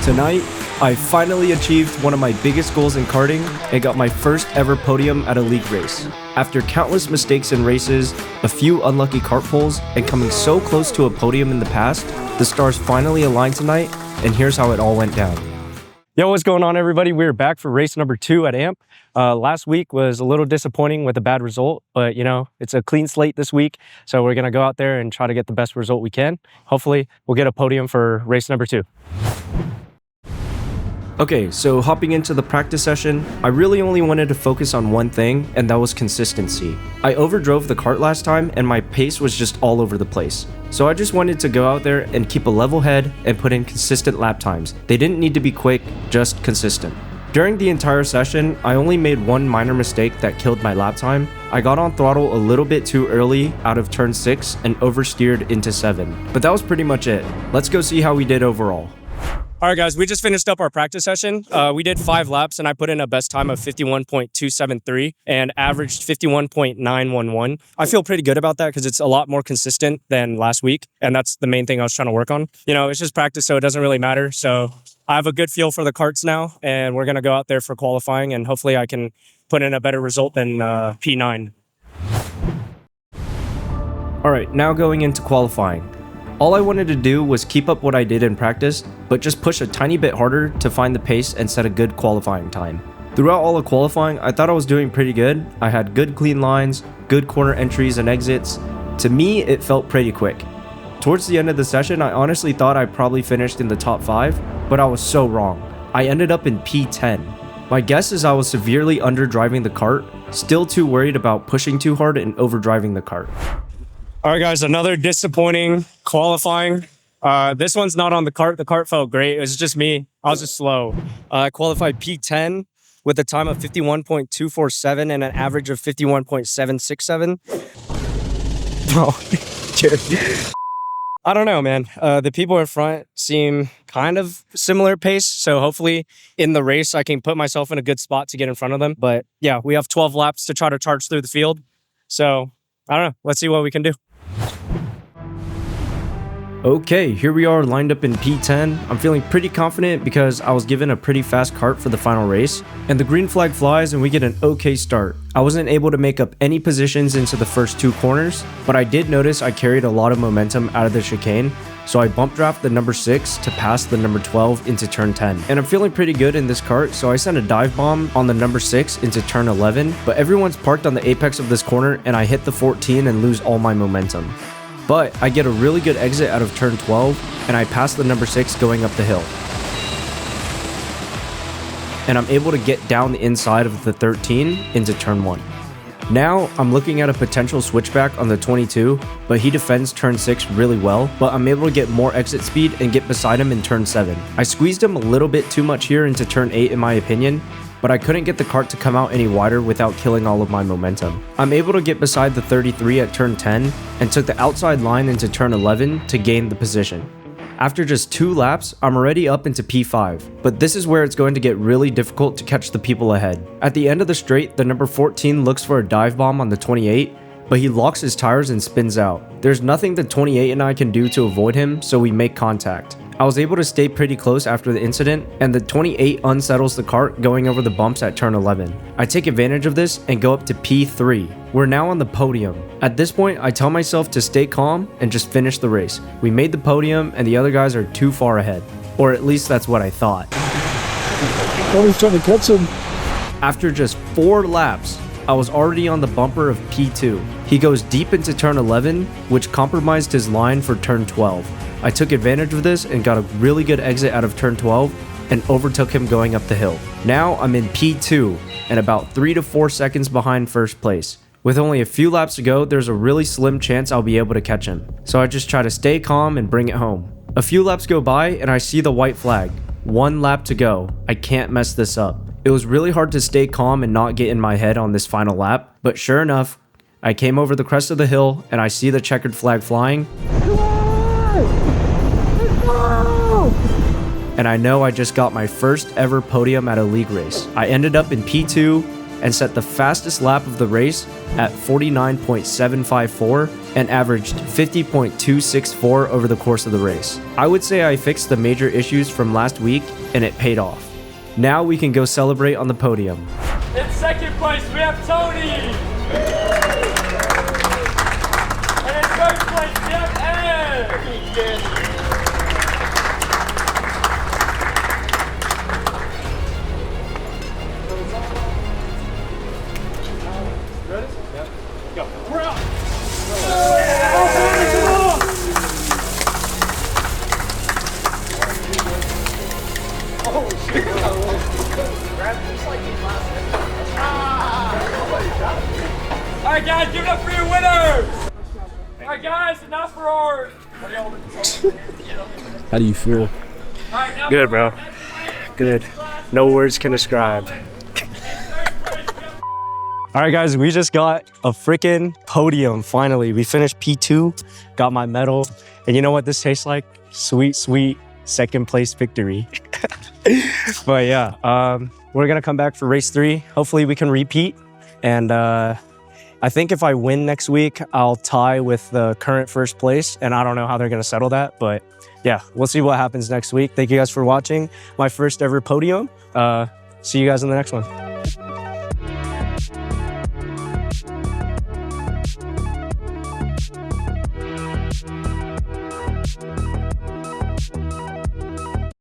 Tonight, I finally achieved one of my biggest goals in karting and got my first ever podium at a league race. After countless mistakes in races, a few unlucky kart pulls, and coming so close to a podium in the past, the stars finally aligned tonight, and here's how it all went down. Yo, what's going on, everybody? We're back for race number 2 at AMP. Last week was a little disappointing with a bad result, but you know, it's a clean slate this week, so we're gonna go out there and try to get the best result we can. Hopefully, we'll get a podium for race number 2. Okay, so hopping into the practice session, I really only wanted to focus on one thing, and that was consistency. I overdrove the kart last time, and my pace was just all over the place. So I just wanted to go out there and keep a level head and put in consistent lap times. They didn't need to be quick, just consistent. During the entire session, I only made one minor mistake that killed my lap time. I got on throttle a little bit too early out of turn 6 and oversteered into 7. But that was pretty much it. Let's go see how we did overall. All right, guys, we just finished up our practice session. We did 5 laps, and I put in a best time of 51.273 and averaged 51.911. I feel pretty good about that because it's a lot more consistent than last week, and that's the main thing I was trying to work on. You know, it's just practice, so it doesn't really matter. So I have a good feel for the karts now, and we're going to go out there for qualifying, and hopefully I can put in a better result than P9. All right, now going into qualifying. All I wanted to do was keep up what I did in practice, but just push a tiny bit harder to find the pace and set a good qualifying time. Throughout all of qualifying, I thought I was doing pretty good. I had good clean lines, good corner entries and exits. To me, it felt pretty quick. Towards the end of the session, I honestly thought I probably finished in the top 5, but I was so wrong. I ended up in P10. My guess is I was severely underdriving the kart, still too worried about pushing too hard and overdriving the kart. All right, guys, another disappointing qualifying. This one's not on the kart. The kart felt great. It was just me. I was just slow. I qualified P10 with a time of 51.247 and an average of 51.767. Oh, dude. I don't know, man. The people in front seem kind of similar pace, so hopefully in the race I can put myself in a good spot to get in front of them. But yeah, we have 12 laps to try to charge through the field. So I don't know. Let's see what we can do. Okay, here we are lined up in P10. I'm feeling pretty confident because I was given a pretty fast kart for the final race, and the green flag flies and we get an okay start. I wasn't able to make up any positions into the first 2 corners, but I did notice I carried a lot of momentum out of the chicane, so I bump draft the number 6 to pass the number 12 into turn 10. And I'm feeling pretty good in this kart, so I sent a dive bomb on the number 6 into turn 11, but everyone's parked on the apex of this corner and I hit the 14 and lose all my momentum. But I get a really good exit out of turn 12 and I pass the number 6 going up the hill. And I'm able to get down the inside of the 13 into turn 1. Now I'm looking at a potential switchback on the 22, but he defends turn 6 really well, but I'm able to get more exit speed and get beside him in turn 7. I squeezed him a little bit too much here into turn 8 in my opinion, but I couldn't get the kart to come out any wider without killing all of my momentum. I'm able to get beside the 33 at turn 10 and took the outside line into turn 11 to gain the position. After just 2 laps, I'm already up into P5, but this is where it's going to get really difficult to catch the people ahead. At the end of the straight, the number 14 looks for a dive bomb on the 28, but he locks his tires and spins out. There's nothing the 28 and I can do to avoid him, so we make contact. I was able to stay pretty close after the incident, and the 28 unsettles the kart going over the bumps at turn 11. I take advantage of this and go up to P3. We're now on the podium. At this point, I tell myself to stay calm and just finish the race. We made the podium and the other guys are too far ahead. Or at least that's what I thought. I was trying to catch him. After just 4 laps, I was already on the bumper of P2. He goes deep into turn 11, which compromised his line for turn 12. I took advantage of this and got a really good exit out of turn 12 and overtook him going up the hill. Now I'm in P2 and about 3 to 4 seconds behind first place. With only a few laps to go, there's a really slim chance I'll be able to catch him. So I just try to stay calm and bring it home. A few laps go by and I see the white flag. 1 lap to go. I can't mess this up. It was really hard to stay calm and not get in my head on this final lap, but sure enough, I came over the crest of the hill and I see the checkered flag flying. And I know I just got my first ever podium at a league race. I ended up in P2 and set the fastest lap of the race at 49.754 and averaged 50.264 over the course of the race. I would say I fixed the major issues from last week and it paid off. Now we can go celebrate on the podium. In second place, we have Tony. And in third place, we have Ed. Ready? Yep. Go. We're out. Oh, shit. Alright guys, give it up for your winners! Alright guys, enough for our... How do you feel? Good, bro. Good. No words can describe. All right, guys, we just got a freaking podium. Finally, we finished P2, got my medal. And you know what this tastes like? Sweet, sweet second place victory. But yeah, we're gonna come back for race 3. Hopefully we can repeat. And I think if I win next week, I'll tie with the current first place. And I don't know how they're gonna settle that, but yeah, we'll see what happens next week. Thank you guys for watching my first ever podium. See you guys in the next one.